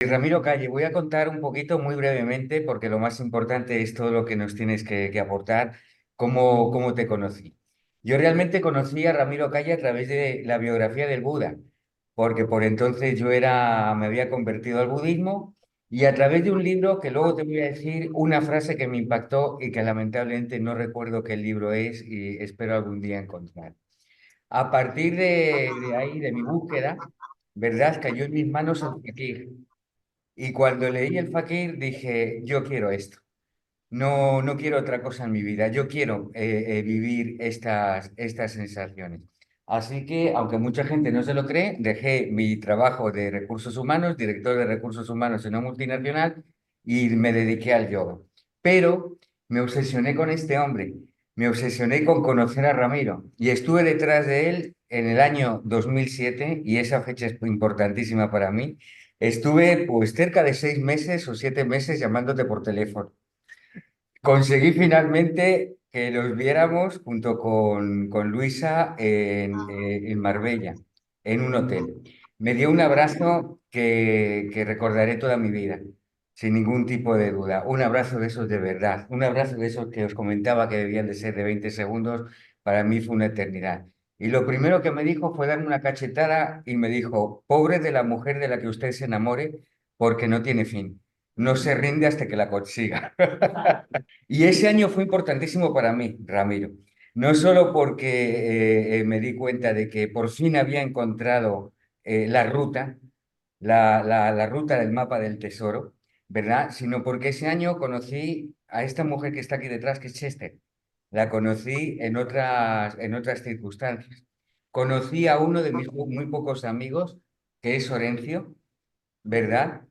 Ramiro Calle, voy a contar un poquito muy brevemente, porque lo más importante es todo lo que nos tienes que aportar, cómo te conocí. Yo realmente conocí a Ramiro Calle a través de la biografía del Buda, porque por entonces me había convertido al budismo y a través de un libro que luego te voy a decir una frase que me impactó y que lamentablemente no recuerdo qué libro es y espero algún día encontrar. A partir de ahí, de mi búsqueda, ¿verdad? Cayó en mis manos el fakir. Y cuando leí el Fakir dije, yo quiero esto. No, no quiero otra cosa en mi vida. Yo quiero vivir estas sensaciones. Así que, aunque mucha gente no se lo cree, dejé mi trabajo de recursos humanos, director de recursos humanos en una multinacional, y me dediqué al yoga. Pero me obsesioné con este hombre, me obsesioné con conocer a Ramiro y estuve detrás de él en el año 2007 y esa fecha es importantísima para mí. Estuve pues cerca de 6 meses o 7 meses llamándote por teléfono. Conseguí finalmente que los viéramos junto con Luisa en Marbella, en un hotel. Me dio un abrazo que recordaré toda mi vida, sin ningún tipo de duda. Un abrazo de esos de verdad, un abrazo de esos que os comentaba que debían de ser de 20 segundos, para mí fue una eternidad. Y lo primero que me dijo fue darme una cachetada y me dijo, pobre de la mujer de la que usted se enamore, porque no tiene fin. No se rinde hasta que la consiga. Y ese año fue importantísimo para mí, Ramiro. No solo porque me di cuenta de que por fin había encontrado la ruta, la ruta del mapa del tesoro, ¿verdad? Sino porque ese año conocí a esta mujer que está aquí detrás, que es Chester. La conocí en otras circunstancias. Conocí a uno de mis muy pocos amigos, que es Orencio, ¿verdad?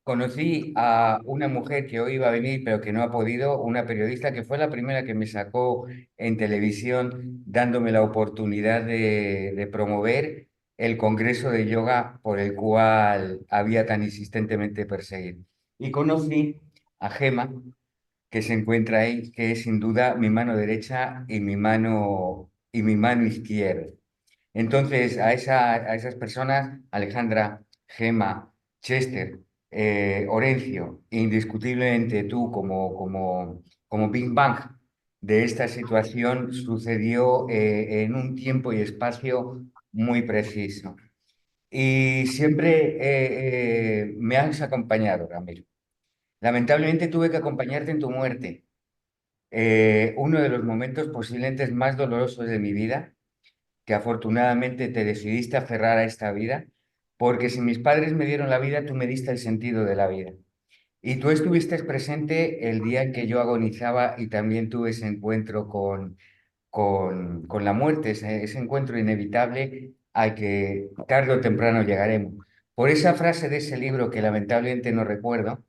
Conocí a una mujer que hoy iba a venir, pero que no ha podido, una periodista que fue la primera que me sacó en televisión, dándome la oportunidad de promover el congreso de yoga por el cual había tan insistentemente perseguido. Y conocí a Gema, que se encuentra ahí, que es sin duda mi mano derecha y mi mano izquierda. Entonces, a esas personas, Alejandra, Gema, Chester, Orencio, indiscutiblemente tú como Big Bang de esta situación sucedió en un tiempo y espacio muy preciso. Y siempre me has acompañado, Ramiro. Lamentablemente tuve que acompañarte en tu muerte, uno de los momentos posiblemente más dolorosos de mi vida, que afortunadamente te decidiste aferrar a esta vida, porque si mis padres me dieron la vida, tú me diste el sentido de la vida. Y tú estuviste presente el día en que yo agonizaba y también tuve ese encuentro con la muerte, ese encuentro inevitable al que tarde o temprano llegaremos. Por esa frase de ese libro que lamentablemente no recuerdo,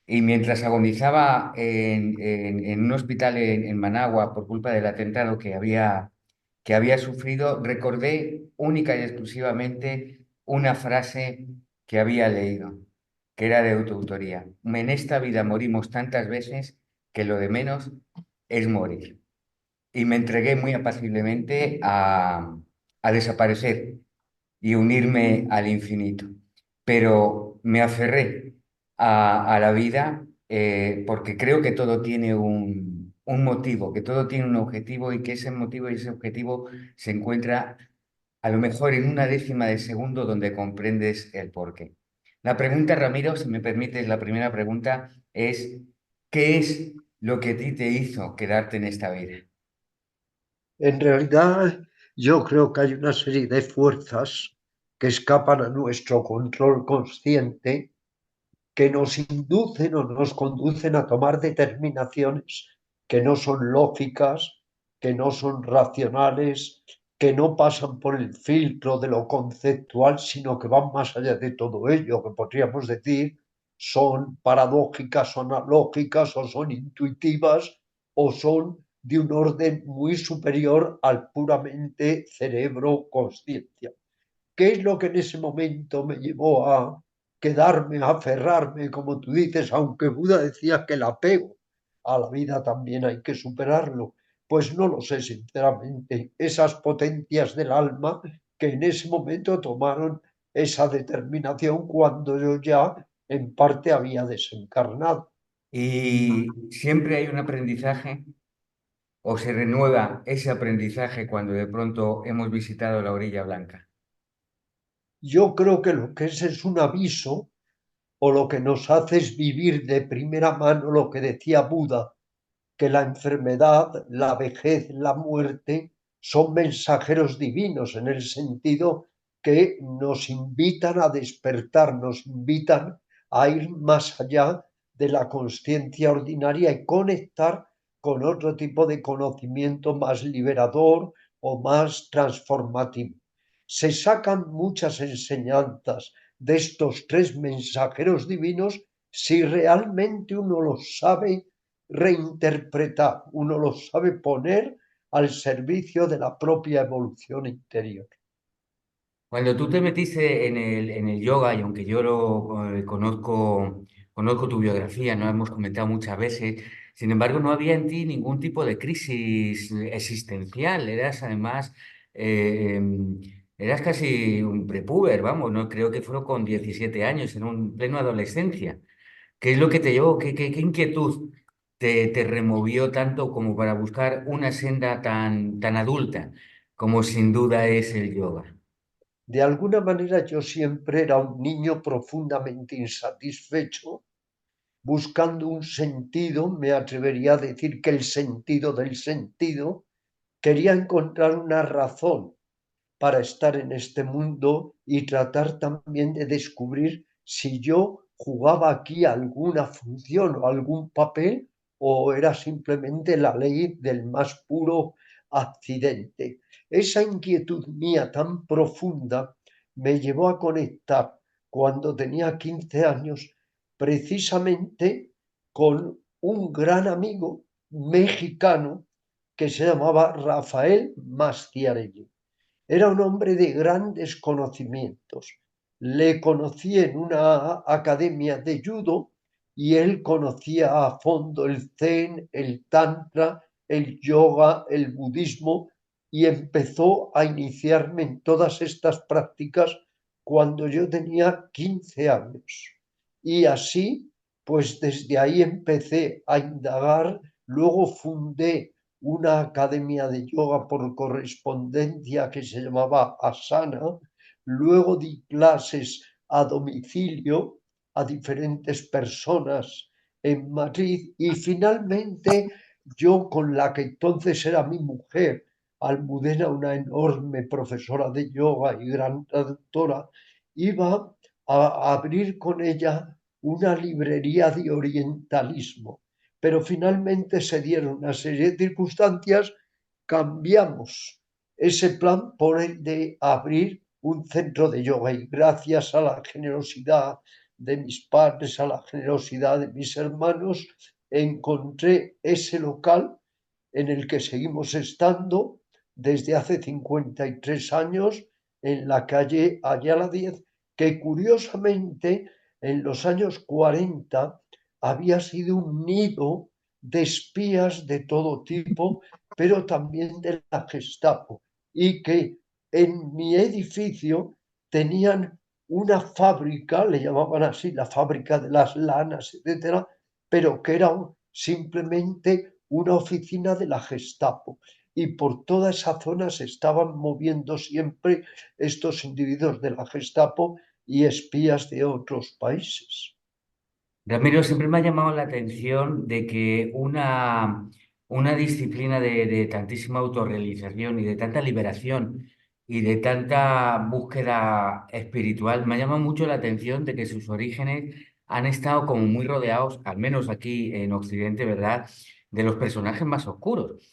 y mientras agonizaba en un hospital en Managua por culpa del atentado que había sufrido, recordé única y exclusivamente una frase que había leído, que era de autoautoría. En esta vida morimos tantas veces que lo de menos es morir. Y me entregué muy apaciblemente a desaparecer y unirme al infinito. Pero me aferré a la vida porque creo que todo tiene un motivo, que todo tiene un objetivo y que ese motivo y ese objetivo se encuentra a lo mejor en una décima de segundo donde comprendes el porqué. La pregunta, Ramiro, si me permites, la primera pregunta es, ¿qué es lo que a ti te hizo quedarte en esta vida? En realidad, yo creo que hay una serie de fuerzas que escapan a nuestro control consciente, que nos inducen o nos conducen a tomar determinaciones que no son lógicas, que no son racionales, que no pasan por el filtro de lo conceptual, sino que van más allá de todo ello, que podríamos decir son paradójicas, son alógicas, o son intuitivas, o son de un orden muy superior al puramente cerebro conciencia. ¿Qué es lo que en ese momento me llevó a quedarme, a aferrarme, como tú dices, aunque Buda decía que el apego a la vida también hay que superarlo? Pues no lo sé, sinceramente. Esas potencias del alma que en ese momento tomaron esa determinación cuando yo ya en parte había desencarnado. Y siempre hay un aprendizaje o se renueva ese aprendizaje cuando de pronto hemos visitado la orilla blanca. Yo creo que lo que es un aviso o lo que nos hace es vivir de primera mano lo que decía Buda, que la enfermedad, la vejez, la muerte son mensajeros divinos en el sentido que nos invitan a despertar, nos invitan a ir más allá de la conciencia ordinaria y conectar con otro tipo de conocimiento más liberador o más transformativo. Se sacan muchas enseñanzas de estos tres mensajeros divinos si realmente uno los sabe reinterpretar, uno lo sabe poner al servicio de la propia evolución interior. Cuando tú te metiste en el yoga, y aunque yo conozco tu biografía, no hemos comentado muchas veces, sin embargo, no había en ti ningún tipo de crisis existencial. Eras además, eh, em, eras casi un prepúber, vamos, no creo que fueron con 17 años, en un pleno adolescencia. ¿Qué es lo que te llevó? ¿Qué inquietud te removió tanto como para buscar una senda tan adulta como sin duda es el yoga? De alguna manera yo siempre era un niño profundamente insatisfecho, buscando un sentido, me atrevería a decir que el sentido del sentido, quería encontrar una razón para estar en este mundo y tratar también de descubrir si yo jugaba aquí alguna función o algún papel o era simplemente la ley del más puro accidente. Esa inquietud mía tan profunda me llevó a conectar cuando tenía 15 años precisamente con un gran amigo mexicano que se llamaba Rafael Masciarelli. Era un hombre de grandes conocimientos. Le conocí en una academia de judo y él conocía a fondo el zen, el tantra, el yoga, el budismo y empezó a iniciarme en todas estas prácticas cuando yo tenía 15 años. Y así, pues desde ahí empecé a indagar, luego fundé una academia de yoga por correspondencia que se llamaba Asana, luego di clases a domicilio a diferentes personas en Madrid y finalmente yo con la que entonces era mi mujer, Almudena, una enorme profesora de yoga y gran traductora, iba a abrir con ella una librería de orientalismo, pero finalmente se dieron una serie de circunstancias, cambiamos ese plan por el de abrir un centro de yoga y gracias a la generosidad de mis padres, a la generosidad de mis hermanos, encontré ese local en el que seguimos estando desde hace 53 años en la calle Ayala 10, que curiosamente en los años 40 había sido un nido de espías de todo tipo, pero también de la Gestapo, y que en mi edificio tenían una fábrica, le llamaban así, la fábrica de las lanas, etcétera, pero que era simplemente una oficina de la Gestapo. Y por toda esa zona se estaban moviendo siempre estos individuos de la Gestapo y espías de otros países. Ramiro, siempre me ha llamado la atención de que una disciplina de tantísima autorrealización y de tanta liberación y de tanta búsqueda espiritual, me ha llamado mucho la atención de que sus orígenes han estado como muy rodeados, al menos aquí en Occidente, ¿verdad?, de los personajes más oscuros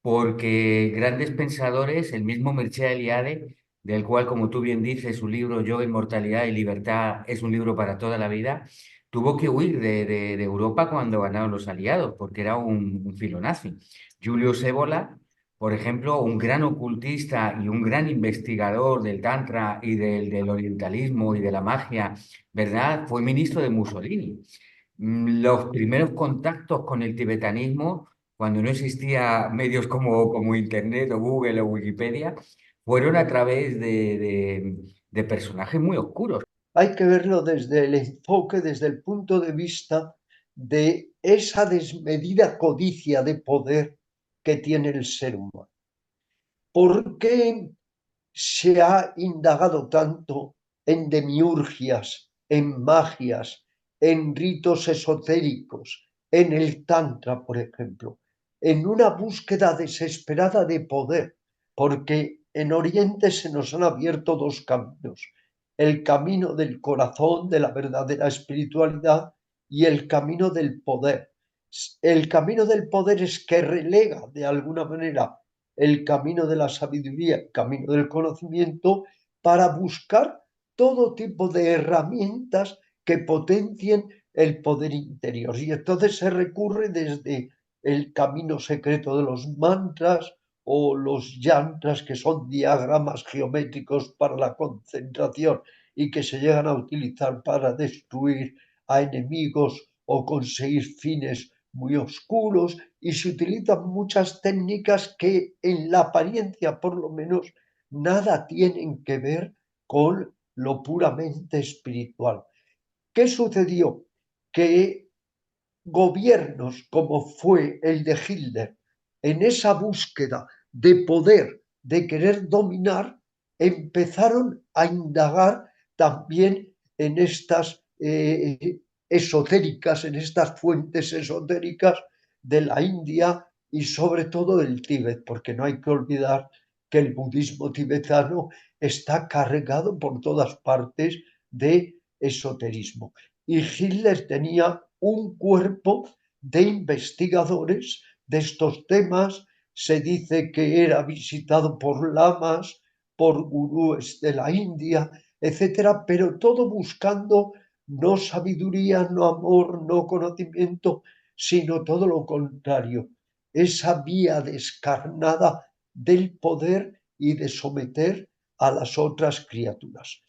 porque grandes pensadores, el mismo Mircea Eliade, del cual, como tú bien dices, su libro Yoga, Inmortalidad y Libertad es un libro para toda la vida, tuvo que huir de Europa cuando ganaron los aliados, porque era un filonazi. Julius Evola, por ejemplo, un gran ocultista y un gran investigador del Tantra y del orientalismo y de la magia, ¿verdad? Fue ministro de Mussolini. Los primeros contactos con el tibetanismo cuando no existía medios como Internet o Google o Wikipedia, fueron a través de personajes muy oscuros. Hay que verlo desde el enfoque, desde el punto de vista de esa desmedida codicia de poder que tiene el ser humano. ¿Por qué se ha indagado tanto en demiurgias, en magias, en ritos esotéricos, en el Tantra, por ejemplo, en una búsqueda desesperada de poder? Porque en Oriente se nos han abierto dos caminos: el camino del corazón, de la verdadera espiritualidad, y el camino del poder. El camino del poder es que relega de alguna manera el camino de la sabiduría, el camino del conocimiento, para buscar todo tipo de herramientas que potencien el poder interior. Y entonces se recurre desde el camino secreto de los mantras o los yantras, que son diagramas geométricos para la concentración y que se llegan a utilizar para destruir a enemigos o conseguir fines muy oscuros, y se utilizan muchas técnicas que en la apariencia por lo menos nada tienen que ver con lo puramente espiritual. ¿Qué sucedió? Que gobiernos como fue el de Hitler, en esa búsqueda de poder, de querer dominar, empezaron a indagar también en estas esotéricas, en estas fuentes esotéricas de la India y sobre todo del Tíbet, porque no hay que olvidar que el budismo tibetano está cargado por todas partes de esoterismo. Y Hitler tenía un cuerpo de investigadores de estos temas. Se dice que era visitado por lamas, por gurúes de la India, etcétera, pero todo buscando no sabiduría, no amor, no conocimiento, sino todo lo contrario, esa vía descarnada del poder y de someter a las otras criaturas.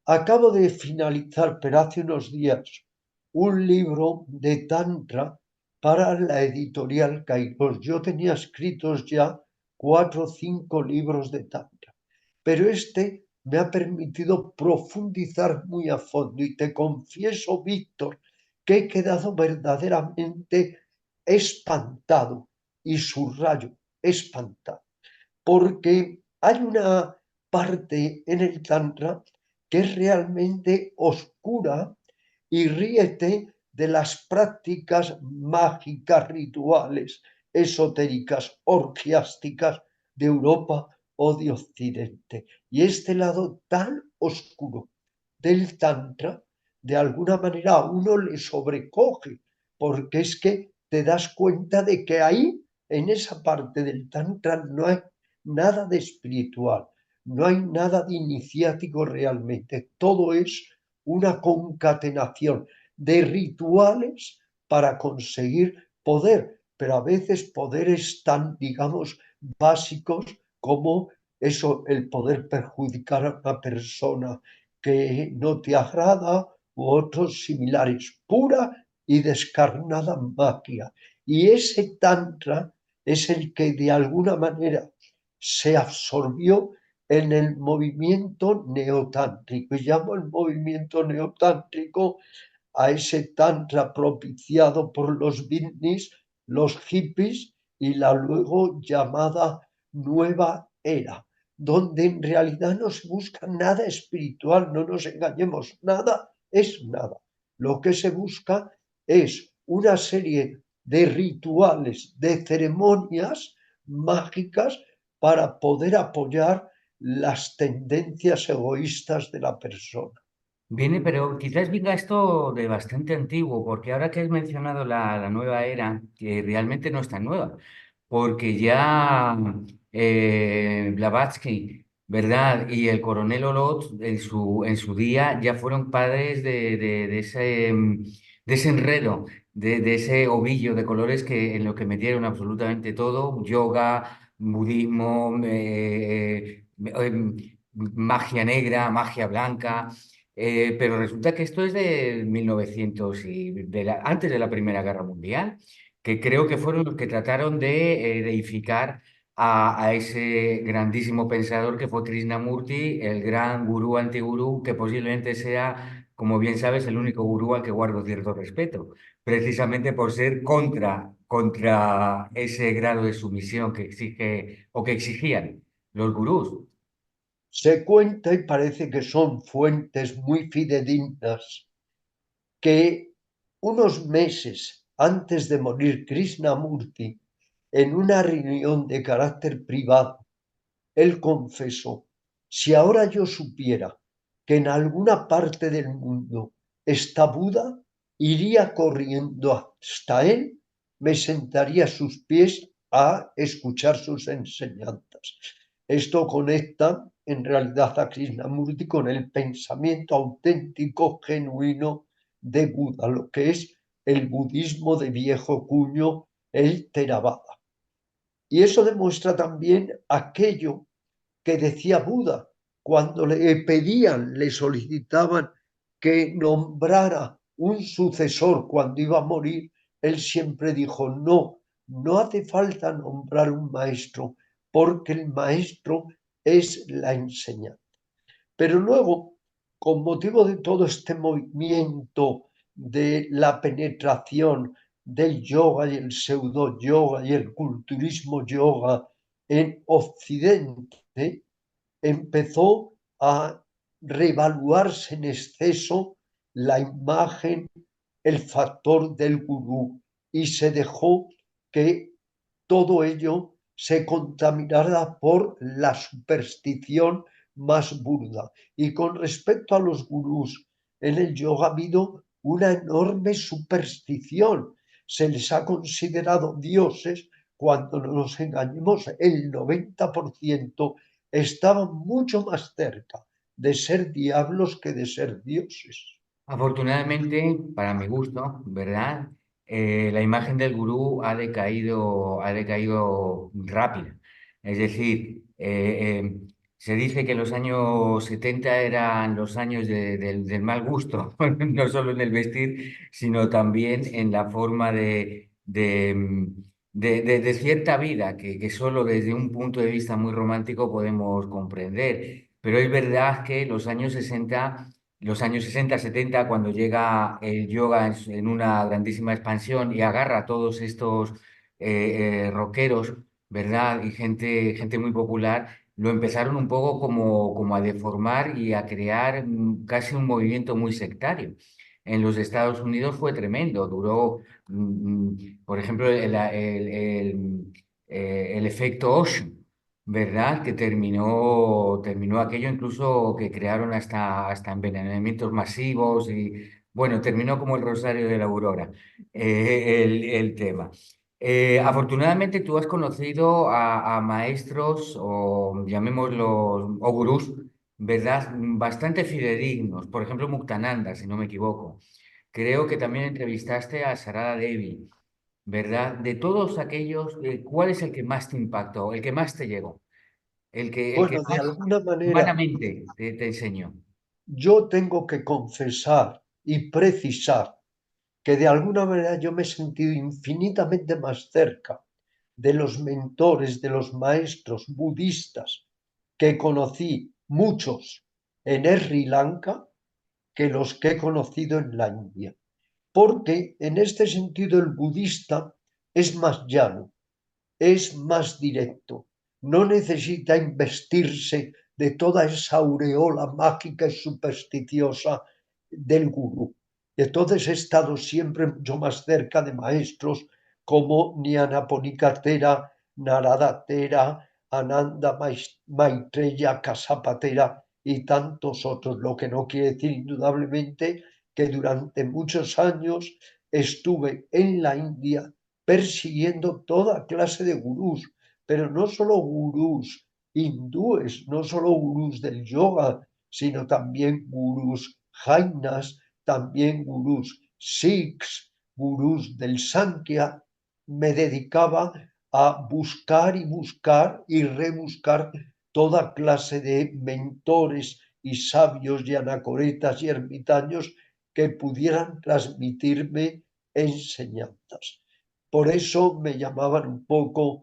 Acabo de finalizar, pero hace unos días, un libro de Tantra para la editorial Kairos. Yo tenía escritos ya 4 o 5 libros de Tantra, pero este me ha permitido profundizar muy a fondo, y te confieso, Víctor, que he quedado verdaderamente espantado, y subrayo, espantado, porque hay una parte en el Tantra que es realmente oscura y ríete de las prácticas mágicas, rituales, esotéricas, orgiásticas de Europa o de Occidente. Y este lado tan oscuro del Tantra, de alguna manera a uno le sobrecoge, porque es que te das cuenta de que ahí, en esa parte del Tantra, no hay nada de espiritual, no hay nada de iniciático realmente. Todo es una concatenación de rituales para conseguir poder, pero a veces poderes tan, digamos, básicos como eso, el poder perjudicar a una persona que no te agrada, u otros similares, pura y descarnada magia. Y ese tantra es el que de alguna manera se absorbió en el movimiento neotántrico. Y llamo el movimiento neotántrico a ese tantra propiciado por los beatniks, los hippies y la luego llamada nueva era, donde en realidad no se busca nada espiritual, no nos engañemos, nada es nada. Lo que se busca es una serie de rituales, de ceremonias mágicas para poder apoyar las tendencias egoístas de la persona. Viene, pero quizás venga esto de bastante antiguo, porque ahora que has mencionado la nueva era, que realmente no es tan nueva, porque ya Blavatsky, ¿verdad? Y el coronel Olot en su día ya fueron padres de ese, de ese enredo, de ese ovillo de colores que, en lo que metieron absolutamente todo: yoga, budismo, magia negra, magia blanca. Pero resulta que esto es de 1900 y antes de la Primera Guerra Mundial, que creo que fueron los que trataron de deificar a ese grandísimo pensador que fue Krishnamurti, el gran gurú antigurú, que posiblemente sea, como bien sabes, el único gurú al que guardo cierto respeto, precisamente por ser contra ese grado de sumisión que exige o que exigían los gurús. Se cuenta y parece que son fuentes muy fidedignas que unos meses antes de morir Krishnamurti, en una reunión de carácter privado, él confesó: si ahora yo supiera que en alguna parte del mundo está Buda, iría corriendo hasta él, me sentaría a sus pies a escuchar sus enseñanzas. Esto conecta en realidad a Krishnamurti con el pensamiento auténtico, genuino de Buda, lo que es el budismo de viejo cuño, el Theravada. Y eso demuestra también aquello que decía Buda cuando le pedían, le solicitaban que nombrara un sucesor cuando iba a morir. Él siempre dijo: no, no hace falta nombrar un maestro, porque el maestro es la enseñanza. Pero luego, con motivo de todo este movimiento de la penetración del yoga y el pseudo yoga y el culturismo yoga en Occidente, empezó a revaluarse en exceso la imagen, el factor del gurú, y se dejó que todo ello se contaminara por la superstición más burda. Y con respecto a los gurús, en el yoga ha habido una enorme superstición. Se les ha considerado dioses cuando, no nos engañemos, el 90% estaban mucho más cerca de ser diablos que de ser dioses. Afortunadamente, para mi gusto, ¿verdad? La imagen del gurú ha decaído rápido. Es decir, se dice que los años 70 eran los años del mal gusto, no solo en el vestir, sino también en la forma de cierta vida que solo desde un punto de vista muy romántico podemos comprender. Pero es verdad que los años 60 70 cuando llega el yoga en una grandísima expansión y agarra a todos estos rockeros, ¿verdad? Y gente muy popular, lo empezaron un poco como a deformar y a crear casi un movimiento muy sectario. En los Estados Unidos fue tremendo, duró, por ejemplo, el efecto Osho. ¿Verdad? Que terminó aquello incluso que crearon hasta envenenamientos masivos y bueno, terminó como el Rosario de la Aurora el tema. Afortunadamente tú has conocido a maestros o llamémoslos o gurús, ¿verdad? Bastante fidedignos. Por ejemplo, Muktananda, si no me equivoco. Creo que también entrevistaste a Sarada Devi. ¿Verdad? De todos aquellos, ¿cuál es el que más te impactó, el que más te llegó, el que Bueno, de más alguna manera humanamente te enseñó? yo tengo que confesar y precisar que de alguna manera yo me he sentido infinitamente más cerca de los mentores, de los maestros budistas que conocí, muchos en Sri Lanka, que los que he conocido en la India. Porque en este sentido el budista es más llano, es más directo, no necesita investirse de toda esa aureola mágica y supersticiosa del gurú. Entonces he estado siempre mucho más cerca de maestros como Nyanaponikatera, Naradatera, Ananda Maitreya, Kasapatera y tantos otros, lo que no quiere decir indudablemente que durante muchos años estuve en la India persiguiendo toda clase de gurús, pero no solo gurús hindúes, no solo gurús del yoga, sino también gurús jainas, también gurús sikhs, gurús del Sankhya. Me dedicaba a buscar y buscar y rebuscar toda clase de mentores y sabios y anacoretas y ermitaños que pudieran transmitirme enseñanzas. Por eso me llamaban un poco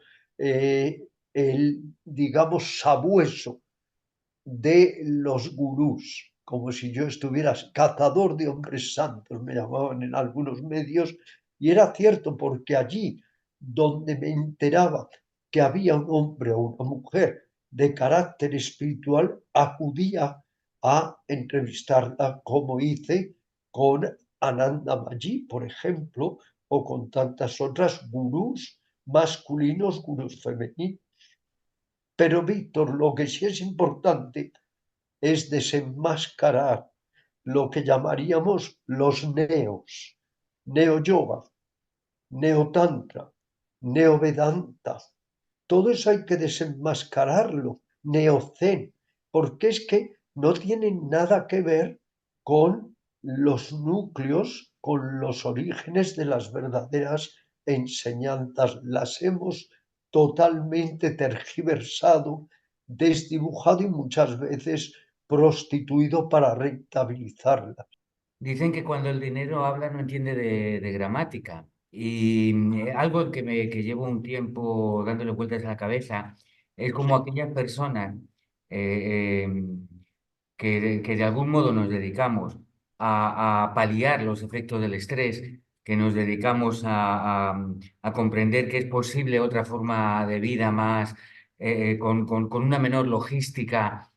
digamos, sabueso de los gurús, como si yo estuviera cazador de hombres santos, me llamaban en algunos medios, y era cierto porque allí donde me enteraba que había un hombre o una mujer de carácter espiritual, acudía a entrevistarla, como hice con Ananda Maji, por ejemplo, o con tantas otras gurús masculinos, gurús femeninos. Pero Víctor, lo que sí es importante es desenmascarar lo que llamaríamos los neos, neo-yoga, neo-tantra, neo-vedanta. Todo eso hay que desenmascararlo, neo-zen, porque es que no tienen nada que ver con los núcleos, con los orígenes de las verdaderas enseñanzas. Las hemos totalmente tergiversado, desdibujado y muchas veces prostituido para rentabilizarlas. Dicen que cuando el dinero habla no entiende de gramática. Y algo que llevo un tiempo dándole vueltas a la cabeza es como aquellas personas eh, que de algún modo nos dedicamos a paliar los efectos del estrés, que nos dedicamos a comprender que es posible otra forma de vida más, con una menor logística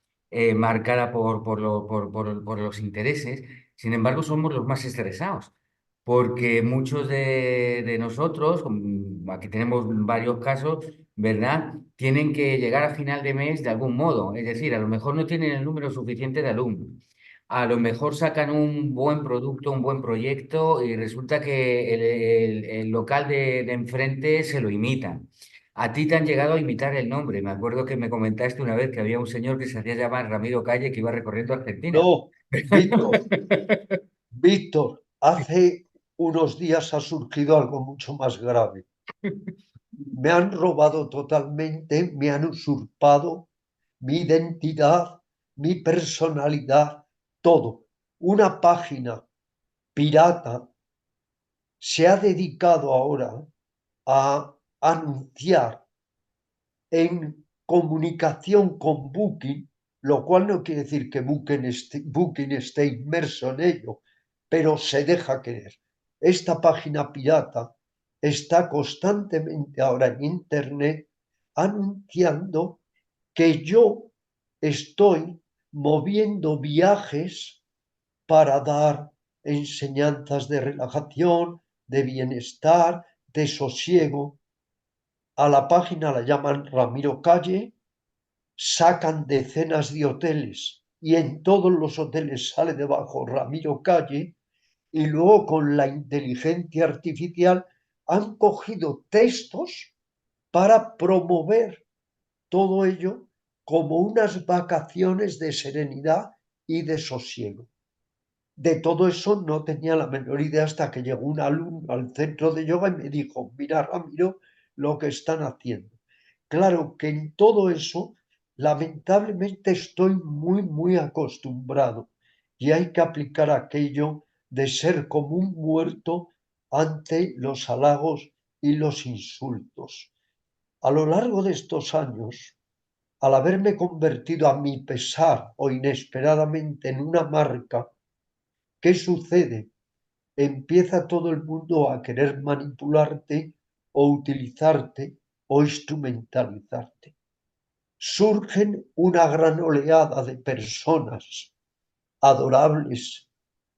marcada por los intereses. Sin embargo, somos los más estresados, porque muchos de nosotros, aquí tenemos varios casos, ¿verdad? Tienen que llegar a final de mes de algún modo. Es decir, a lo mejor no tienen el número suficiente de alumnos. A lo mejor sacan un buen producto, un buen proyecto y resulta que el local de enfrente se lo imitan. A ti te han llegado a imitar el nombre. Me acuerdo que me comentaste una vez que había un señor que se hacía llamar Ramiro Calle que iba recorriendo Argentina. No, Víctor, Víctor, hace unos días ha surgido algo mucho más grave. Me han robado totalmente, me han usurpado mi identidad, mi personalidad, todo. Una página pirata se ha dedicado ahora a anunciar en comunicación con Booking, lo cual no quiere decir que Booking esté inmerso en ello, pero se deja querer. Esta página pirata está constantemente ahora en Internet anunciando que yo estoy moviendo viajes para dar enseñanzas de relajación, de bienestar, de sosiego. A la página la llaman Ramiro Calle, sacan decenas de hoteles y en todos los hoteles sale debajo Ramiro Calle y luego con la inteligencia artificial han cogido textos para promover todo ello como unas vacaciones de serenidad y de sosiego. De todo eso no tenía la menor idea hasta que llegó un alumno al centro de yoga y me dijo, mira Ramiro, lo que están haciendo. Claro que en todo eso, lamentablemente estoy muy, muy acostumbrado y hay que aplicar aquello de ser como un muerto ante los halagos y los insultos. A lo largo de estos años, al haberme convertido a mi pesar o inesperadamente en una marca, ¿qué sucede? Empieza todo el mundo a querer manipularte o utilizarte o instrumentalizarte. Surgen una gran oleada de personas adorables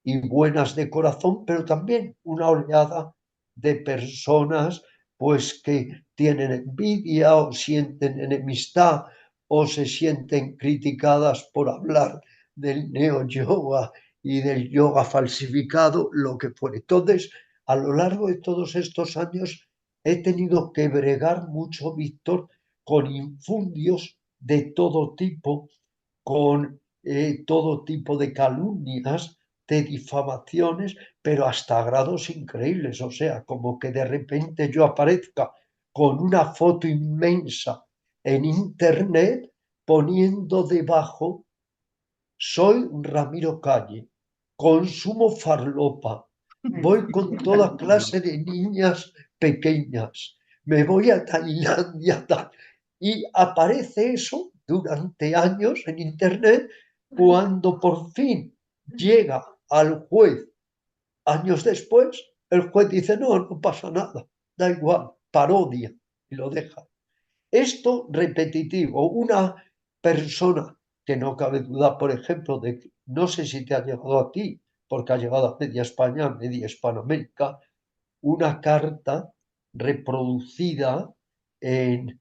y buenas de corazón, pero también una oleada de personas pues que tienen envidia o sienten enemistad o se sienten criticadas por hablar del neo-yoga y del yoga falsificado, lo que fuere. Entonces, a lo largo de todos estos años he tenido que bregar mucho, Víctor, con infundios de todo tipo, con todo tipo de calumnias, de difamaciones, pero hasta grados increíbles. O sea, como que de repente yo aparezca con una foto inmensa en Internet poniendo debajo, soy Ramiro Calle, consumo farlopa, voy con toda clase de niñas pequeñas, me voy a Tailandia, tal. Y aparece eso durante años en Internet cuando por fin llega al juez años después, el juez dice, no, no pasa nada, da igual, parodia y lo deja. Esto repetitivo, una persona que no cabe duda, por ejemplo, de que no sé si te ha llegado a ti, porque ha llegado a media España, media Hispanoamérica, una carta reproducida en,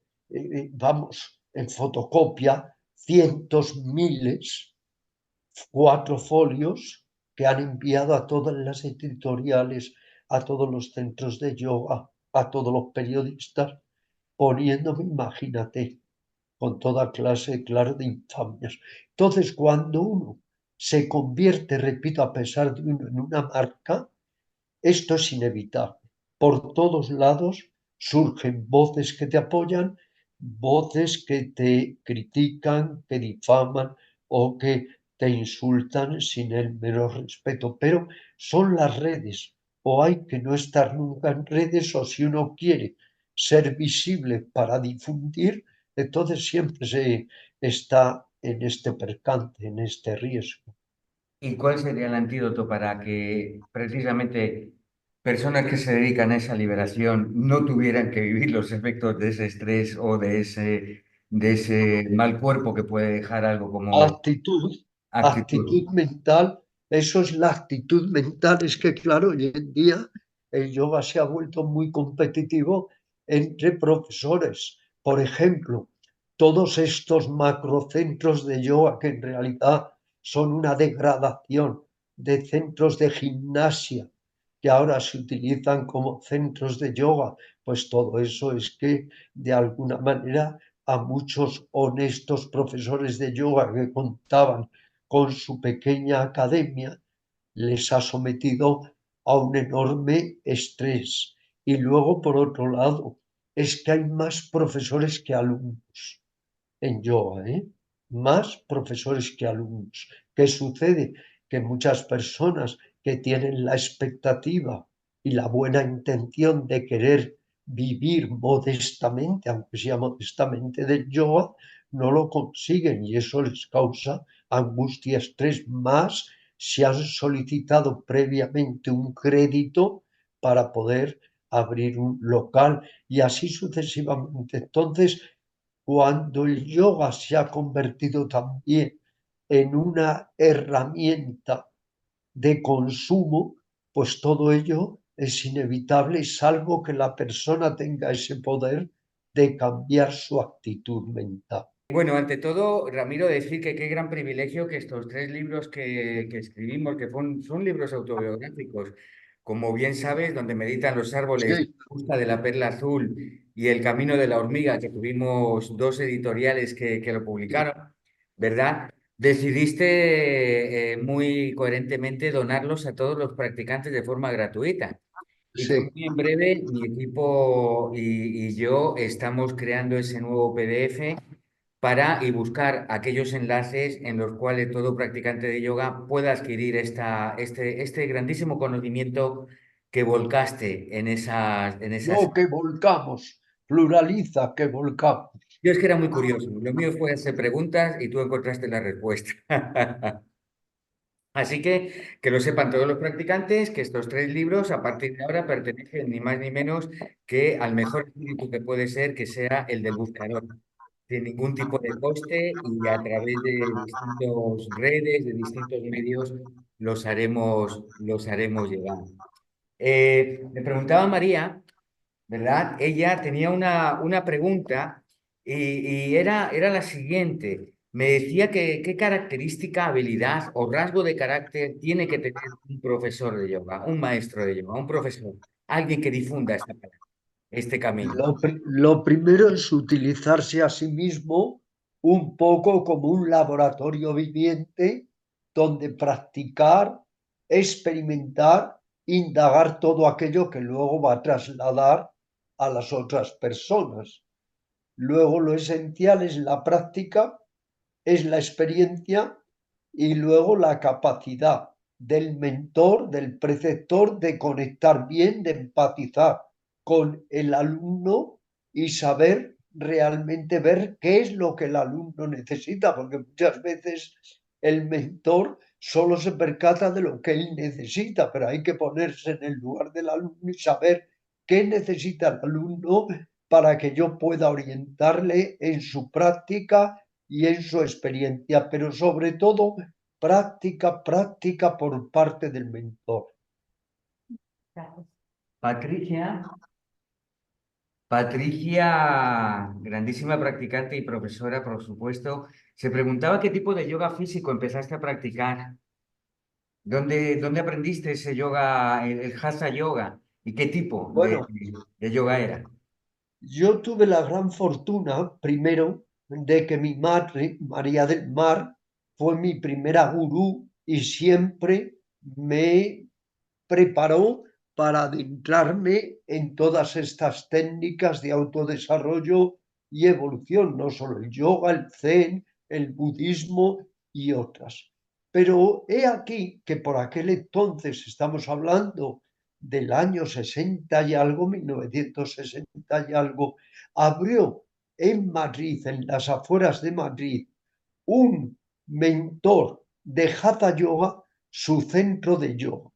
vamos, en fotocopia, cientos, miles, 4 folios que han enviado a todas las editoriales, a todos los centros de yoga, a todos los periodistas, poniéndome, imagínate, con toda clase, claro, de infamias. Entonces, cuando uno se convierte, repito, a pesar de uno, en una marca, esto es inevitable. Por todos lados surgen voces que te apoyan, voces que te critican, que difaman o que te insultan sin el menor respeto. Pero son las redes, o hay que no estar nunca en redes, o si uno quiere ser visible para difundir, entonces siempre se está en este percance, en este riesgo. ¿Y cuál sería el antídoto para que precisamente personas que se dedican a esa liberación no tuvieran que vivir los efectos de ese estrés o de ese mal cuerpo que puede dejar algo como Actitud, actitud? actitud mental, eso es la actitud mental. Es que, claro, hoy en día el yoga se ha vuelto muy competitivo entre profesores. Por ejemplo, todos estos macrocentros de yoga que en realidad son una degradación de centros de gimnasia que ahora se utilizan como centros de yoga, pues todo eso es que de alguna manera a muchos honestos profesores de yoga que contaban con su pequeña academia, les ha sometido a un enorme estrés. Y luego, por otro lado, es que hay más profesores que alumnos en yoga, ¿eh? Más profesores que alumnos. ¿Qué sucede? Que muchas personas que tienen la expectativa y la buena intención de querer vivir modestamente, aunque sea modestamente del yoga, no lo consiguen y eso les causa angustia, estrés, más si han solicitado previamente un crédito para poder abrir un local y así sucesivamente. Entonces, cuando el yoga se ha convertido también en una herramienta de consumo, pues todo ello es inevitable, salvo que la persona tenga ese poder de cambiar su actitud mental. Bueno, ante todo, Ramiro, decir que qué gran privilegio que estos tres libros que escribimos, que son libros autobiográficos, como bien sabes, donde meditan los árboles, Sí, Busca de la Perla Azul y El Camino de la Hormiga, que tuvimos dos editoriales que lo sí, publicaron, ¿verdad? Decidiste muy coherentemente donarlos a todos los practicantes de forma gratuita. Y que sí. muy en breve mi equipo y yo estamos creando ese nuevo PDF para y buscar aquellos enlaces en los cuales todo practicante de yoga pueda adquirir este grandísimo conocimiento que volcaste en No esas... que volcamos, pluraliza que volcamos. Yo es que era muy curioso. Lo mío fue hacer preguntas y tú encontraste la respuesta. Así que lo sepan todos los practicantes que estos tres libros a partir de ahora pertenecen ni más ni menos que al mejor espíritu que puede ser, que sea el del buscador, sin ningún tipo de coste y a través de distintas redes, de distintos medios, los haremos llegar. Me preguntaba María, ¿verdad? Ella tenía una pregunta y era la siguiente. Me decía que qué característica, habilidad o rasgo de carácter tiene que tener un profesor de yoga, un maestro de yoga, un profesor, alguien que difunda este camino. Lo primero es utilizarse a sí mismo un poco como un laboratorio viviente donde practicar, experimentar, indagar todo aquello que luego va a trasladar a las otras personas. Luego lo esencial es la práctica, es la experiencia y luego la capacidad del mentor, del preceptor, de conectar bien, de empatizar con el alumno y saber realmente ver qué es lo que el alumno necesita, porque muchas veces el mentor solo se percata de lo que él necesita, pero hay que ponerse en el lugar del alumno y saber qué necesita el alumno para que yo pueda orientarle en su práctica y en su experiencia, pero sobre todo práctica, práctica por parte del mentor. Patricia, Patricia, grandísima practicante y profesora, por supuesto, se preguntaba qué tipo de yoga físico empezaste a practicar. ¿Dónde aprendiste ese yoga, el Hatha Yoga? ¿Y qué tipo Bueno, de yoga era? yo tuve la gran fortuna, primero, de que mi madre, María del Mar, fue mi primera gurú y siempre me preparó para adentrarme en todas estas técnicas de autodesarrollo y evolución, no solo el yoga, el zen, el budismo y otras. Pero he aquí que por aquel entonces, estamos hablando del año 60 y algo, 1960 y algo, abrió en Madrid, en las afueras de Madrid, un mentor de Hatha Yoga, su centro de yoga.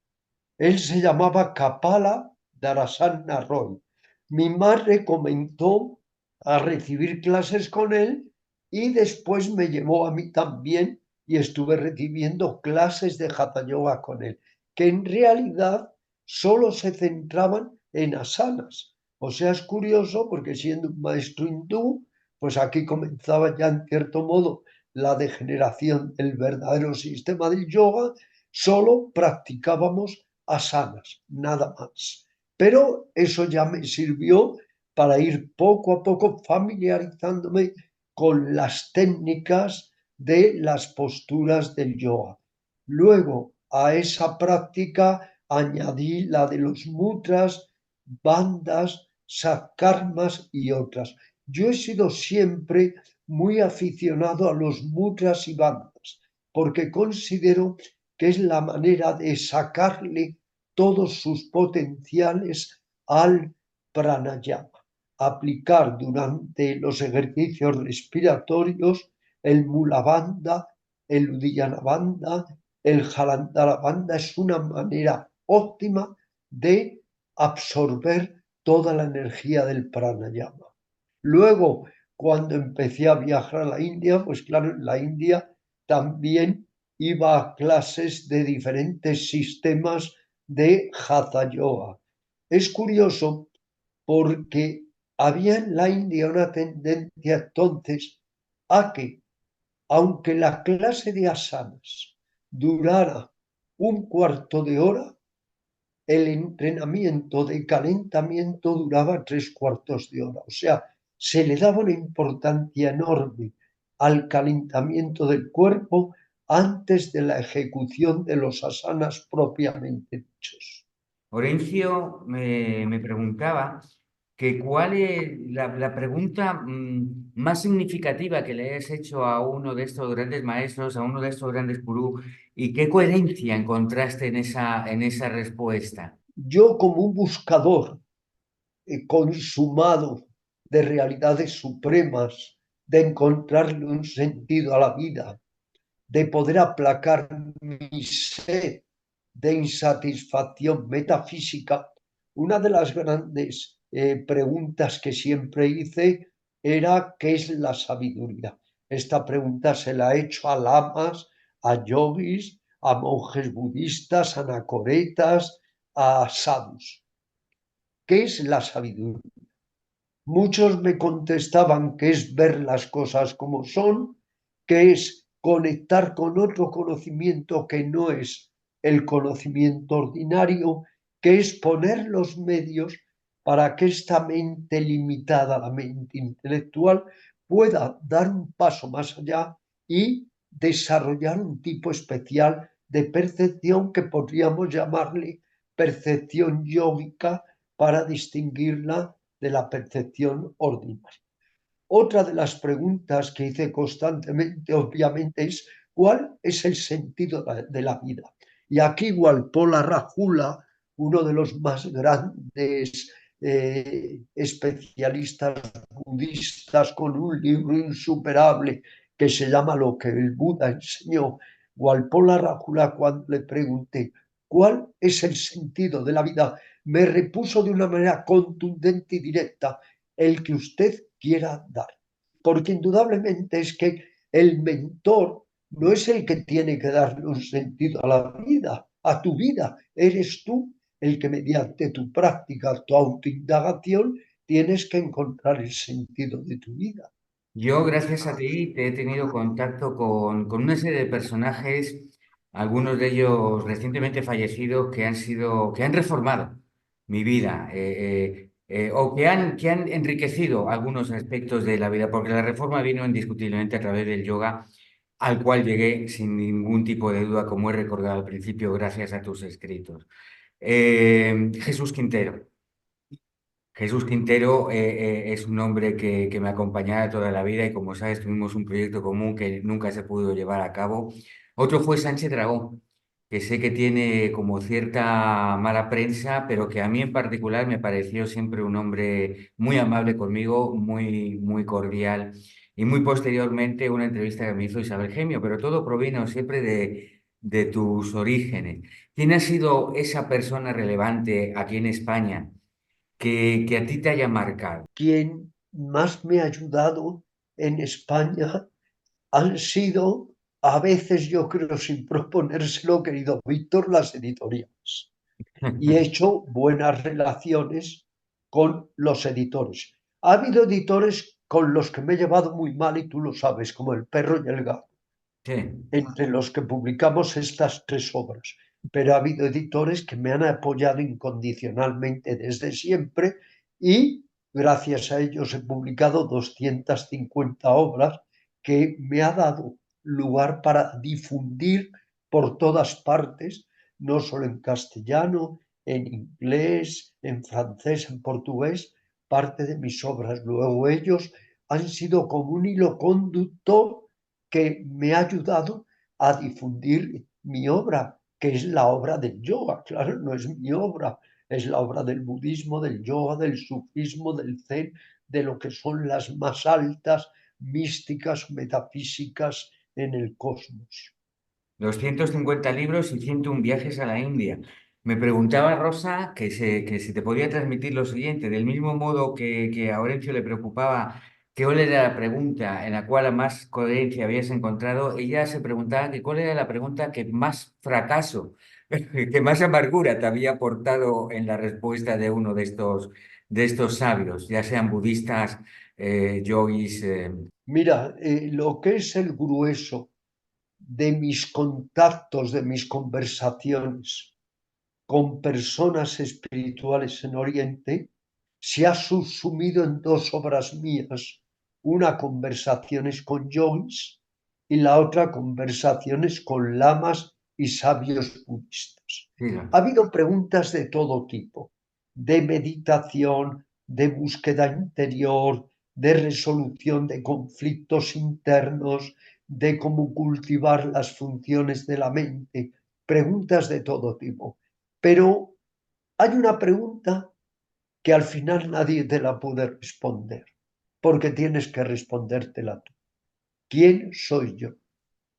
Él se llamaba Kapala Darasanna Roy. Mi madre comenzó a recibir clases con él y después me llevó a mí también y estuve recibiendo clases de Hatha Yoga con él, que en realidad solo se centraban en asanas. O sea, es curioso porque siendo un maestro hindú, pues aquí comenzaba ya en cierto modo la degeneración del verdadero sistema del yoga, solo practicábamos asanas, nada más. Pero eso ya me sirvió para ir poco a poco familiarizándome con las técnicas de las posturas del yoga. Luego a esa práctica añadí la de los mudras, bandas, satkarmas y otras. Yo he sido siempre muy aficionado a los mudras y bandas porque considero que es la manera de sacarle todos sus potenciales al pranayama. Aplicar durante los ejercicios respiratorios el mula bandha, el uddiyana bandha, el jalandhara bandha es una manera óptima de absorber toda la energía del pranayama. Luego, cuando empecé a viajar a la India, pues claro, en la India también iba a clases de diferentes sistemas de Hatha Yoga. Es curioso porque había en la India una tendencia entonces a que, aunque la clase de asanas durara un cuarto de hora, el entrenamiento de calentamiento duraba tres cuartos de hora. O sea, se le daba una importancia enorme al calentamiento del cuerpo antes de la ejecución de los asanas propiamente dichos. Orencio me preguntaba que cuál es la pregunta más significativa que le has hecho a uno de estos grandes maestros, a uno de estos grandes gurús, y qué coherencia encontraste en esa respuesta. Yo como un buscador consumado de realidades supremas, de encontrarle un sentido a la vida, de poder aplacar mi sed de insatisfacción metafísica, una de las grandes preguntas que siempre hice era ¿qué es la sabiduría? Esta pregunta se la he hecho a lamas, a yogis, a monjes budistas, a anacoretas, a sadhus. ¿Qué es la sabiduría? Muchos me contestaban que es ver las cosas como son, que es conectar con otro conocimiento que no es el conocimiento ordinario, que es poner los medios para que esta mente limitada, la mente intelectual, pueda dar un paso más allá y desarrollar un tipo especial de percepción que podríamos llamarle percepción yógica para distinguirla de la percepción ordinaria. Otra de las preguntas que hice constantemente, obviamente, es ¿cuál es el sentido de la vida? Y aquí Walpola Rajula, uno de los más grandes especialistas budistas con un libro insuperable que se llama Lo que el Buda enseñó. Walpola Rájula, cuando le pregunté cuál es el sentido de la vida, me repuso de una manera contundente y directa: el que usted quiera dar. Porque indudablemente es que el mentor no es el que tiene que darle un sentido a la vida, a tu vida. Eres tú el que mediante tu práctica, tu autoindagación, tienes que encontrar el sentido de tu vida. Yo, gracias a ti, te he tenido contacto con una serie de personajes, algunos de ellos recientemente fallecidos, que han reformado mi vida, o que han enriquecido algunos aspectos de la vida, porque la reforma vino indiscutiblemente a través del yoga, al cual llegué sin ningún tipo de duda, como he recordado al principio, gracias a tus escritos. Jesús Quintero. Jesús Quintero es un hombre que me acompañaba toda la vida y, como sabes, tuvimos un proyecto común que nunca se pudo llevar a cabo. Otro fue Sánchez Dragón, que sé que tiene como cierta mala prensa, pero que a mí en particular me pareció siempre un hombre muy amable conmigo, muy cordial. Y muy posteriormente una entrevista que me hizo Isabel Gemio, pero todo provino siempre de tus orígenes. ¿Quién ha sido esa persona relevante aquí en España que a ti te haya marcado? Quien más me ha ayudado en España han sido, a veces yo creo sin proponérselo, querido Víctor, las editoriales. Y he hecho buenas relaciones con los editores. Ha habido editores con los que me he llevado muy mal, y tú lo sabes, como El perro y el gato, Sí. entre los que publicamos estas tres obras. Pero ha habido editores que me han apoyado incondicionalmente desde siempre, y gracias a ellos he publicado 250 obras que me ha dado lugar para difundir por todas partes, no solo en castellano, en inglés, en francés, en portugués, parte de mis obras. Luego ellos han sido como un hilo conductor que me ha ayudado a difundir mi obra, que es la obra del yoga. Claro, no es mi obra, es la obra del budismo, del yoga, del sufismo, del zen, de lo que son las más altas místicas, metafísicas en el cosmos. 250 libros y 101 viajes a la India. Me preguntaba Rosa que si te podía transmitir lo siguiente, del mismo modo que a Orencio le preocupaba cuál era la pregunta en la cual más coherencia habías encontrado, ella se preguntaba que cuál era la pregunta que más fracaso, que más amargura te había aportado en la respuesta de uno de estos sabios, ya sean budistas, yogis. Mira, lo que es el grueso de mis contactos, de mis conversaciones con personas espirituales en Oriente, se ha subsumido en dos obras mías: una, conversaciones con yogis, y la otra, conversaciones con lamas y sabios budistas. Ha habido preguntas de todo tipo: de meditación, de búsqueda interior, de resolución de conflictos internos, de cómo cultivar las funciones de la mente, preguntas de todo tipo. Pero hay una pregunta que al final nadie te la puede responder, porque tienes que respondértela tú. ¿Quién soy yo?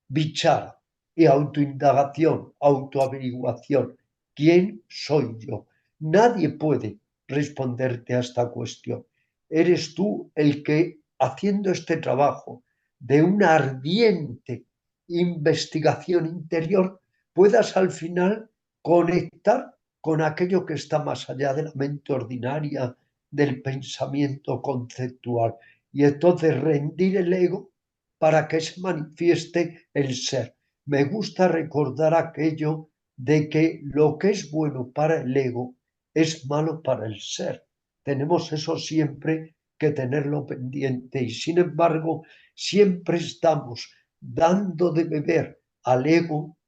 Bichara y autoindagación, autoaveriguación. ¿Quién soy yo? Nadie puede responderte a esta cuestión. Eres tú el que, haciendo este trabajo de una ardiente investigación interior, puedas al final conectar con aquello que está más allá de la mente ordinaria, del pensamiento conceptual, y entonces rendir el ego para que se manifieste el ser. Me gusta recordar aquello de que lo que es bueno para el ego es malo para el ser. Tenemos eso siempre que tenerlo pendiente, y sin embargo siempre estamos dando de beber al ego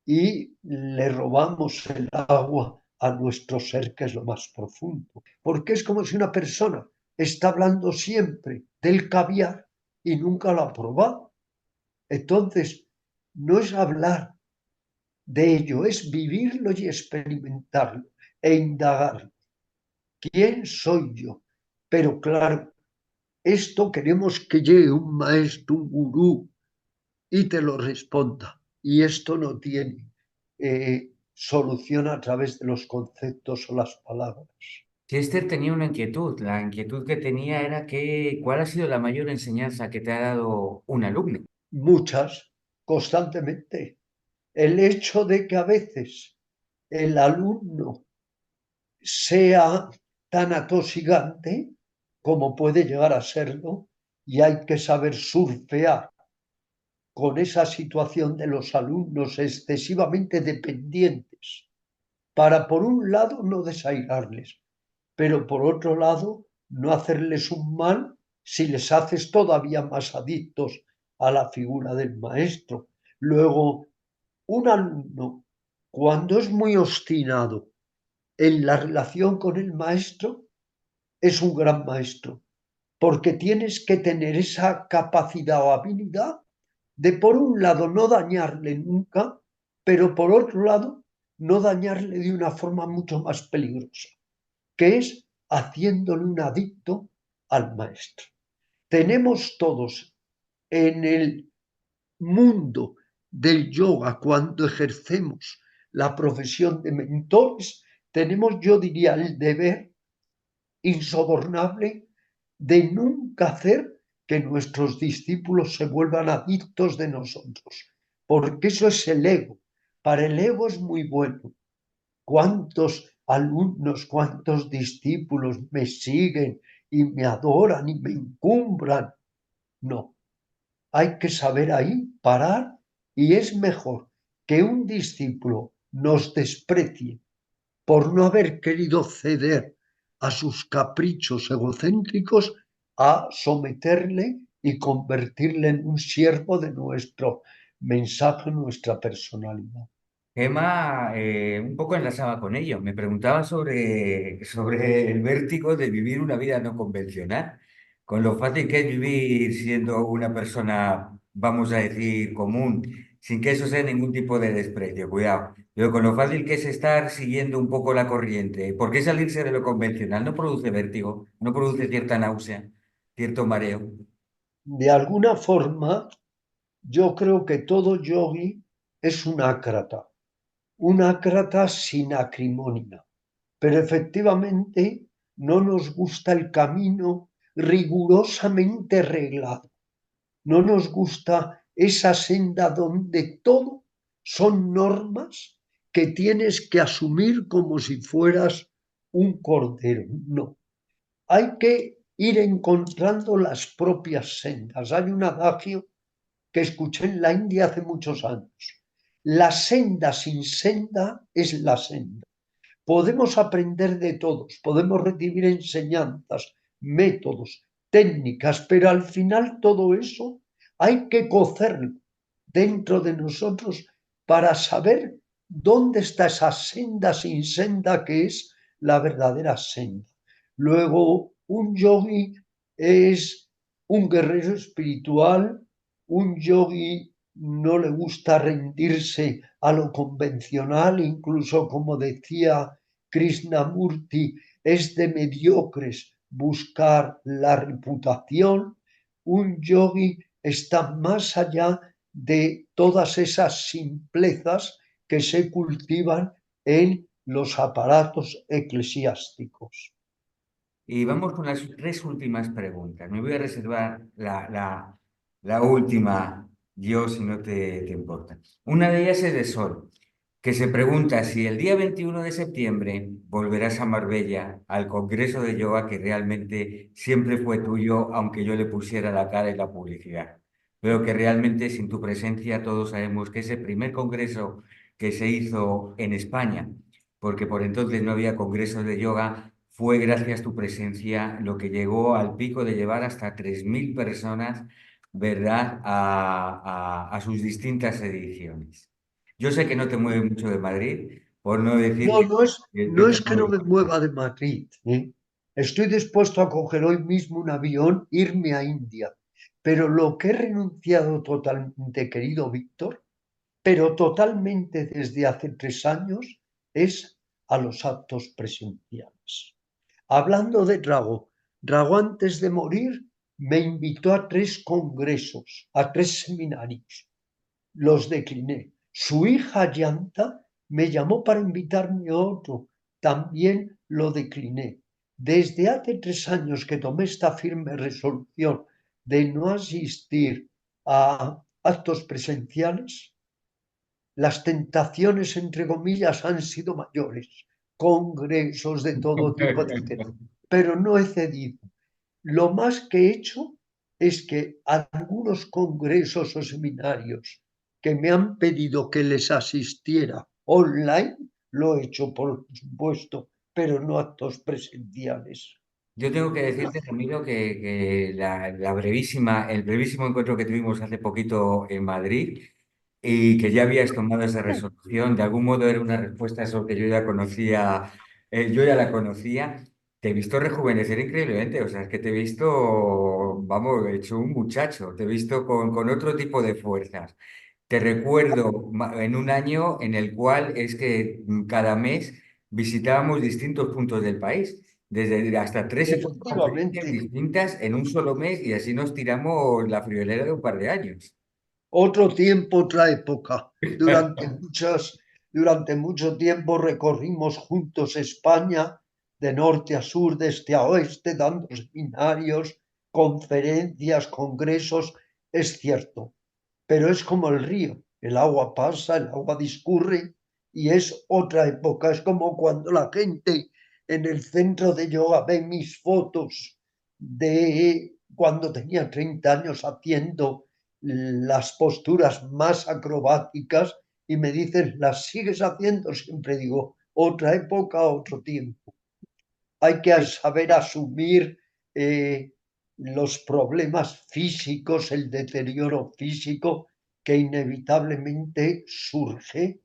y le robamos el agua a nuestro ser, que es lo más profundo. Porque es como si una persona está hablando siempre del caviar y nunca lo ha probado. Entonces, no es hablar de ello, es vivirlo y experimentarlo e indagarlo. ¿quién soy yo? Pero claro, esto queremos que llegue un maestro, un gurú, y te lo responda. Y esto no tiene solución a través de los conceptos o las palabras. Chester tenía una inquietud. La inquietud que tenía era que, ¿cuál ha sido la mayor enseñanza que te ha dado un alumno? Muchas, constantemente. El hecho de que a veces el alumno sea tan atosigante como puede llegar a serlo, y hay que saber surfear con esa situación de los alumnos excesivamente dependientes para, por un lado, no desairarles, pero por otro lado, no hacerles un mal si les haces todavía más adictos a la figura del maestro. Luego, un alumno, cuando es muy obstinado en la relación con el maestro, es un gran maestro, porque tienes que tener esa capacidad o habilidad de, por un lado, no dañarle nunca, pero por otro lado, no dañarle de una forma mucho más peligrosa, que es haciéndole un adicto al maestro. Tenemos todos en el mundo del yoga, cuando ejercemos la profesión de mentores, tenemos, yo diría, el deber insobornable de nunca hacer que nuestros discípulos se vuelvan adictos de nosotros, porque eso es el ego. Para el ego es muy bueno. ¿Cuántos alumnos, cuántos discípulos me siguen y me adoran y me encumbran? No, hay que saber ahí parar, y es mejor que un discípulo nos desprecie por no haber querido ceder a sus caprichos egocéntricos, a someterle y convertirle en un siervo de nuestro mensaje, nuestra personalidad. Gemma un poco enlazaba con ello. Me preguntaba sobre el vértigo de vivir una vida no convencional, con lo fácil que es vivir siendo una persona, vamos a decir, común, sin que eso sea ningún tipo de desprecio, cuidado. Pero con lo fácil que es estar siguiendo un poco la corriente. ¿Por qué salirse de lo convencional? ¿No produce vértigo? ¿No produce cierta náusea, cierto mareo? De alguna forma, yo creo que todo yogi es un ácrata sin acrimonia, pero efectivamente no nos gusta el camino rigurosamente reglado. No nos gusta esa senda donde todo son normas que tienes que asumir como si fueras un cordero. No, hay que ir encontrando las propias sendas. Hay un adagio que escuché en la India hace muchos años. La senda sin senda es la senda. Podemos aprender de todos, podemos recibir enseñanzas, métodos, técnicas, pero al final todo eso hay que cocerlo dentro de nosotros para saber dónde está esa senda sin senda que es la verdadera senda. Luego, un yogi es un guerrero espiritual, un yogi no le gusta rendirse a lo convencional, incluso como decía Krishnamurti, es de mediocres buscar la reputación. Un yogi está más allá de todas esas simplezas que se cultivan en los aparatos eclesiásticos. Y vamos con las tres últimas preguntas. Me voy a reservar la última, yo, si no te importa. Una de ellas es de Sol, que se pregunta si el día 21 de septiembre volverás a Marbella al Congreso de Yoga que realmente siempre fue tuyo, aunque yo le pusiera la cara y la publicidad. Pero que realmente sin tu presencia todos sabemos que ese primer congreso que se hizo en España, porque por entonces no había congresos de yoga, fue gracias a tu presencia lo que llegó al pico de llevar hasta 3.000 personas, ¿verdad?, a sus distintas ediciones. Yo sé que no te mueve mucho de Madrid, por no decir No, que no te es que no mueve me mucho. mueva de Madrid, ¿eh? Estoy dispuesto a coger hoy mismo un avión, irme a India, pero lo que he renunciado totalmente, querido Víctor, pero totalmente desde hace 3 años, es a los actos presenciales. Hablando de Drago, Drago antes de morir me invitó a 3 congresos, a 3 seminarios. Los decliné. Su hija Yanta me llamó para invitarme a otro. También lo decliné. Desde hace 3 años que tomé esta firme resolución de no asistir a actos presenciales, las tentaciones, entre comillas, han sido mayores, congresos de todo tipo, etcétera. Pero no he cedido. Lo más que he hecho es que algunos congresos o seminarios que me han pedido que les asistiera online, lo he hecho, por supuesto, pero no actos presenciales. Yo tengo que decirte, Ramiro, que el brevísimo encuentro que tuvimos hace poquito en Madrid y que ya habías tomado esa resolución, de algún modo era una respuesta a eso que yo ya conocía, yo ya la conocía. Te he visto rejuvenecer increíblemente, o sea, es que te he visto, vamos, hecho un muchacho, te he visto con otro tipo de fuerzas. Te recuerdo en un año en el cual es que cada mes visitábamos distintos puntos del país, desde hasta 3 y 4 Efectivamente, conferencias distintas en un solo mes y así nos tiramos la friolera de un par de años. otro tiempo, otra época. Durante mucho tiempo recorrimos juntos España, de norte a sur, de este a oeste, dando seminarios, conferencias, congresos. Es cierto, pero es como el río. El agua pasa, el agua discurre y es otra época. Es como cuando la gente en el centro de yoga ve mis fotos de cuando tenía 30 años haciendo las posturas más acrobáticas y me dicen, ¿las sigues haciendo? Siempre digo, otra época, otro tiempo. Hay que saber asumir los problemas físicos, el deterioro físico que inevitablemente surge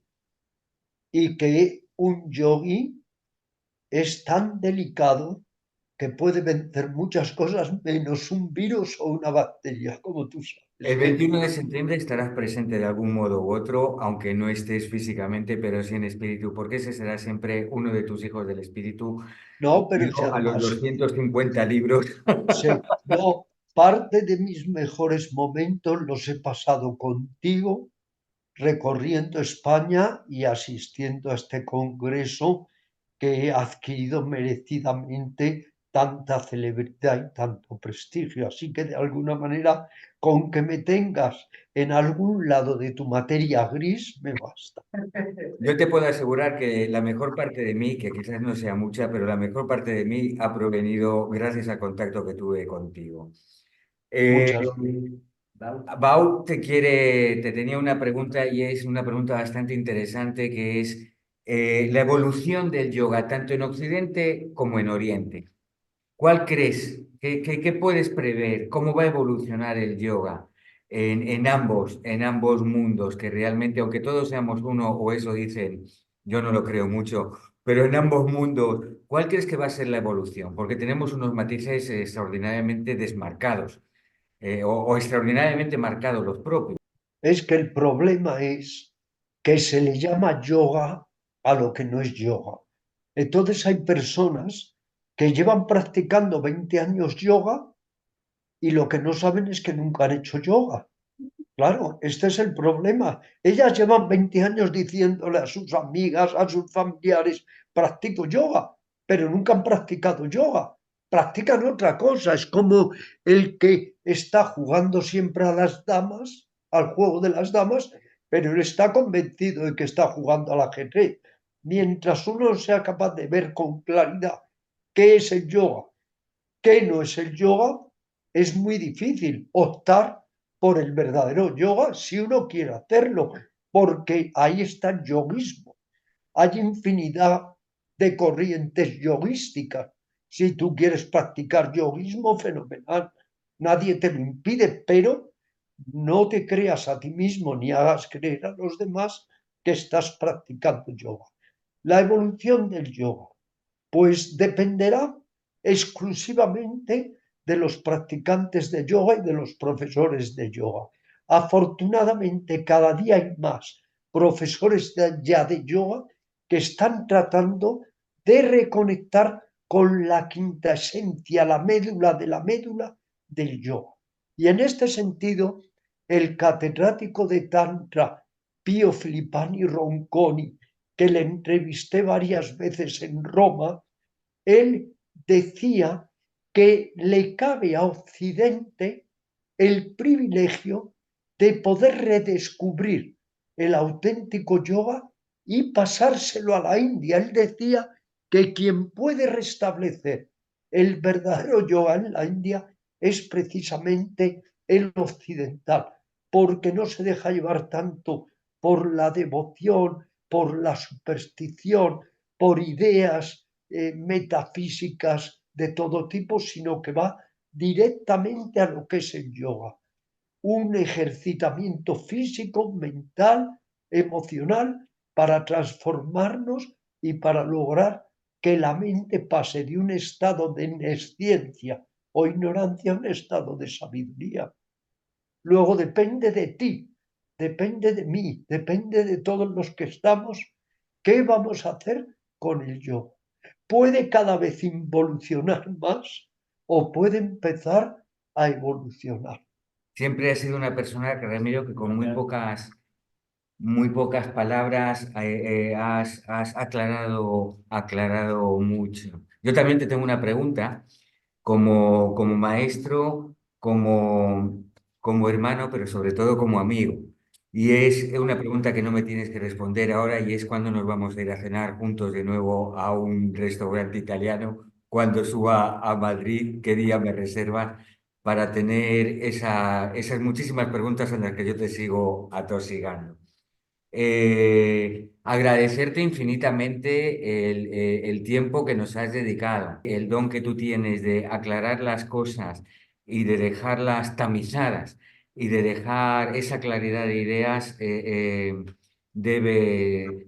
y que un yogi es tan delicado que puede vencer muchas cosas menos un virus o una bacteria, como tú El sabes. 21 de septiembre estarás presente de algún modo u otro, aunque no estés físicamente, pero sí en espíritu, porque ese será siempre uno de tus hijos del espíritu, No, pero si unido a los además 250 libros. no, parte de mis mejores momentos los he pasado contigo recorriendo España y asistiendo a este congreso que ha adquirido merecidamente tanta celebridad y tanto prestigio. Así que de alguna manera, con que me tengas en algún lado de tu materia gris, me basta. Yo te puedo asegurar que la mejor parte de mí, que quizás no sea mucha, pero la mejor parte de mí ha provenido gracias al contacto que tuve contigo. Eh, Muchas. Bau te tenía una pregunta y es una pregunta bastante interesante que es la evolución del yoga, tanto en Occidente como en Oriente. ¿Cuál crees? ¿Qué puedes prever? ¿Cómo va a evolucionar el yoga en ambos mundos? Que realmente, aunque todos seamos uno, o eso dicen, yo no lo creo mucho, pero en ambos mundos, ¿cuál crees que va a ser la evolución? Porque tenemos unos matices extraordinariamente desmarcados, o extraordinariamente marcados los propios. Es que el problema es que se le llama yoga a lo que no es yoga. Entonces hay personas que llevan practicando 20 años yoga y lo que no saben es que nunca han hecho yoga. Claro, este es el problema. Ellas llevan 20 años diciéndole a sus amigas, a sus familiares, practico yoga, pero nunca han practicado yoga. Practican otra cosa. Es como el que está jugando siempre a las damas, al juego de las damas, pero él está convencido de que está jugando al ajedrez. Mientras uno sea capaz de ver con claridad qué es el yoga, qué no es el yoga, es muy difícil optar por el verdadero yoga si uno quiere hacerlo, porque ahí está el yoguismo. Hay infinidad de corrientes yoguísticas. Si tú quieres practicar yoguismo, fenomenal. Nadie te lo impide, pero no te creas a ti mismo ni hagas creer a los demás que estás practicando yoga. La evolución del yoga pues dependerá exclusivamente de los practicantes de yoga y de los profesores de yoga. Afortunadamente, cada día hay más profesores ya de yoga que están tratando de reconectar con la quinta esencia, la médula de la médula del yoga. Y en este sentido, el catedrático de Tantra, Pío Filippani Ronconi, que le entrevisté varias veces en Roma, él decía que le cabe a Occidente el privilegio de poder redescubrir el auténtico yoga y pasárselo a la India. Él decía que quien puede restablecer el verdadero yoga en la India es precisamente el occidental, porque no se deja llevar tanto por la devoción, por la superstición, por ideas metafísicas de todo tipo, sino que va directamente a lo que es el yoga. Un ejercitamiento físico, mental, emocional, para transformarnos y para lograr que la mente pase de un estado de nesciencia o ignorancia a un estado de sabiduría. Luego depende de ti, depende de mí, depende de todos los que estamos, qué vamos a hacer con el yo. Puede cada vez involucionar más o puede empezar a evolucionar. Siempre has sido una persona, que Ramiro, que con muy pocas palabras has aclarado mucho. Yo también te tengo una pregunta, como maestro, como hermano, pero sobre todo como amigo. Y es una pregunta que no me tienes que responder ahora, y es: ¿cuándo nos vamos a ir a cenar juntos de nuevo a un restaurante italiano? Cuando suba a Madrid, ¿qué día me reservas para tener esas muchísimas preguntas en las que yo te sigo atosigando? Agradecerte infinitamente el tiempo que nos has dedicado, el don que tú tienes de aclarar las cosas y de dejarlas tamizadas y de dejar esa claridad de ideas. Debe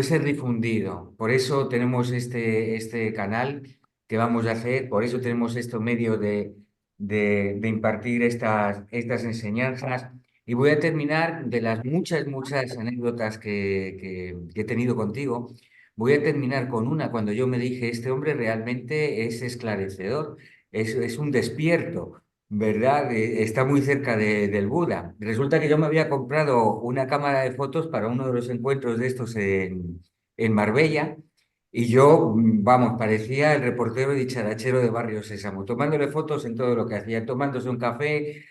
ser difundido. Por eso tenemos este canal que vamos a hacer, por eso tenemos este medio de impartir estas enseñanzas. Y voy a terminar de las muchas anécdotas que he tenido contigo. Voy a terminar con una: cuando yo me dije, este hombre realmente es esclarecedor, es un despierto, ¿verdad? Está muy cerca del Buda. Resulta que yo me había comprado una cámara de fotos para uno de los encuentros de estos en Marbella. Y yo, vamos, parecía el reportero dicharachero de Barrio Sésamo, tomándole fotos en todo lo que hacía, tomándose un café,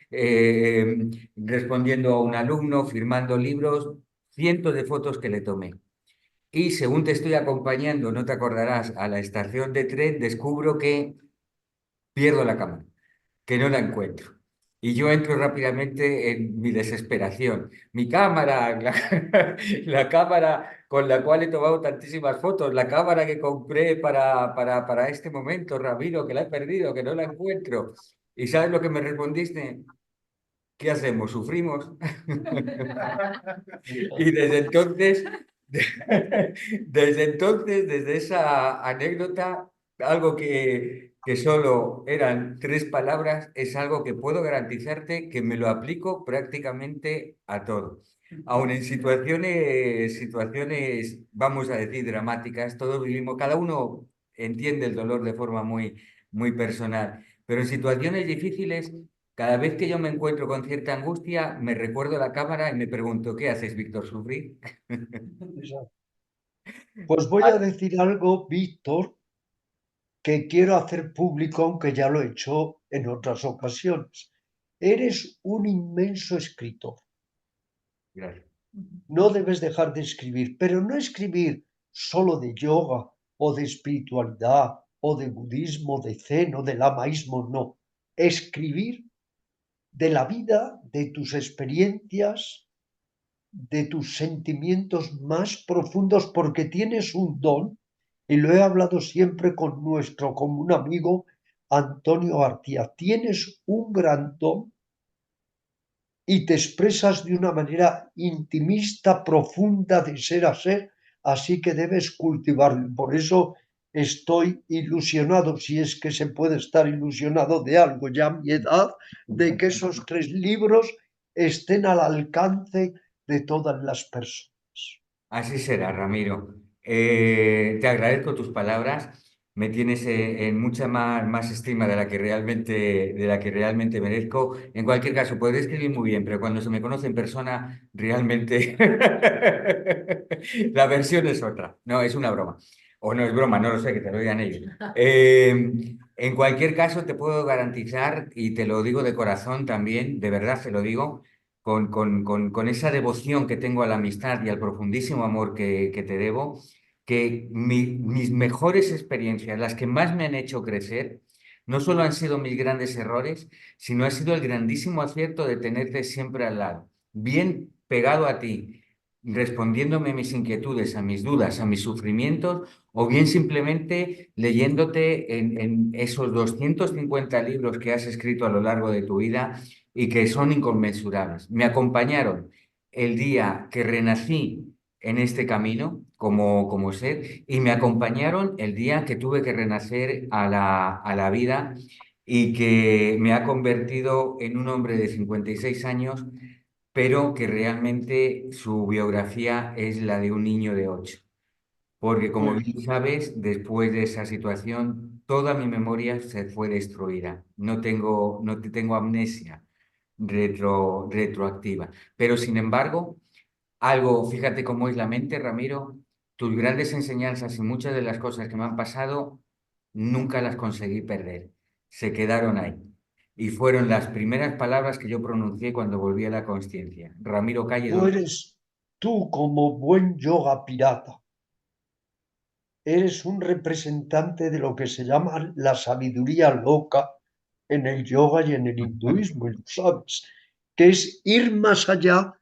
respondiendo a un alumno, firmando libros, cientos de fotos que le tomé. Y según te estoy acompañando, no te acordarás, a la estación de tren, descubro que pierdo la cámara, que no la encuentro. Y yo entro rápidamente en mi desesperación. Mi cámara, la cámara con la cual he tomado tantísimas fotos, la cámara que compré para este momento, Ramiro, que la he perdido, que no la encuentro. ¿Y sabes lo que me respondiste? ¿Qué hacemos? ¿Sufrimos? Y desde esa anécdota, algo que solo eran 3 palabras, es algo que puedo garantizarte que me lo aplico prácticamente a todo. Aun en situaciones, vamos a decir, dramáticas, todos vivimos, cada uno entiende el dolor de forma muy personal, pero en situaciones difíciles, cada vez que yo me encuentro con cierta angustia, me recuerdo la cámara y me pregunto: ¿qué haces, Víctor? ¿Sufrir? Pues voy a decir algo, Víctor, que quiero hacer público, aunque ya lo he hecho en otras ocasiones. Eres un inmenso escritor. Gracias. No debes dejar de escribir, pero no escribir solo de yoga o de espiritualidad o de budismo, de zen o de lamaísmo, no. Escribir de la vida, de tus experiencias, de tus sentimientos más profundos, porque tienes un don, y lo he hablado siempre con nuestro común amigo Antonio García, tienes un gran don y te expresas de una manera intimista, profunda, de ser a ser, así que debes cultivarlo. Por eso estoy ilusionado, si es que se puede estar ilusionado de algo ya a mi edad, de que esos 3 libros estén al alcance de todas las personas. Así será, Ramiro. Te agradezco tus palabras. me tienes en mucha más estima de la que realmente merezco. En cualquier caso, podré escribir muy bien, pero cuando se me conoce en persona, realmente la versión es otra. No, es una broma. O no es broma, no lo sé, que te lo digan ellos. En cualquier caso, te puedo garantizar, y te lo digo de corazón también, de verdad te lo digo, con esa devoción que tengo a la amistad y al profundísimo amor que te debo, que mis mejores experiencias, las que más me han hecho crecer, no solo han sido mis grandes errores, sino ha sido el grandísimo acierto de tenerte siempre al lado, bien pegado a ti, respondiéndome a mis inquietudes, a mis dudas, a mis sufrimientos, o bien simplemente leyéndote en esos 250 libros que has escrito a lo largo de tu vida y que son inconmensurables. Me acompañaron el día que renací en este camino como ser y me acompañaron el día que tuve que renacer a la vida y que me ha convertido en un hombre de 56 años, pero que realmente su biografía es la de un niño de 8. Porque como Pues, bien sabes, después de esa situación, toda mi memoria se fue destruida. No te tengo amnesia retroactiva. Pero sin embargo, algo, fíjate cómo es la mente, Ramiro, tus grandes enseñanzas y muchas de las cosas que me han pasado, nunca las conseguí perder. Se quedaron ahí. Y fueron las primeras palabras que yo pronuncié cuando volví a la consciencia. Ramiro Calle, tú eres, tú como buen yoga pirata, eres un representante de lo que se llama la sabiduría loca en el yoga y en el hinduismo, y lo sabes, que es ir más allá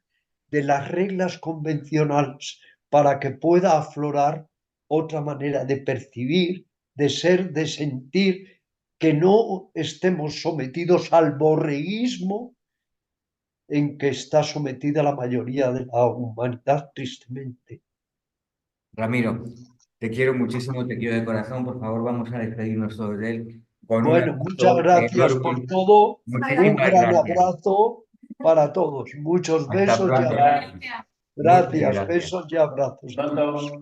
de las reglas convencionales para que pueda aflorar otra manera de percibir, de ser, de sentir, que no estemos sometidos al borreguismo en que está sometida la mayoría de la humanidad, tristemente. Ramiro, te quiero muchísimo, te quiero de corazón. Por favor, vamos a despedirnos todos de él con un Bueno, muchas abrazo gracias por enorme. todo. Un Muchísimas gran gracias. abrazo para todos. Muchos Hasta besos y pronto. abrazos. Muchas Gracias, gracias. besos y abrazos a todos.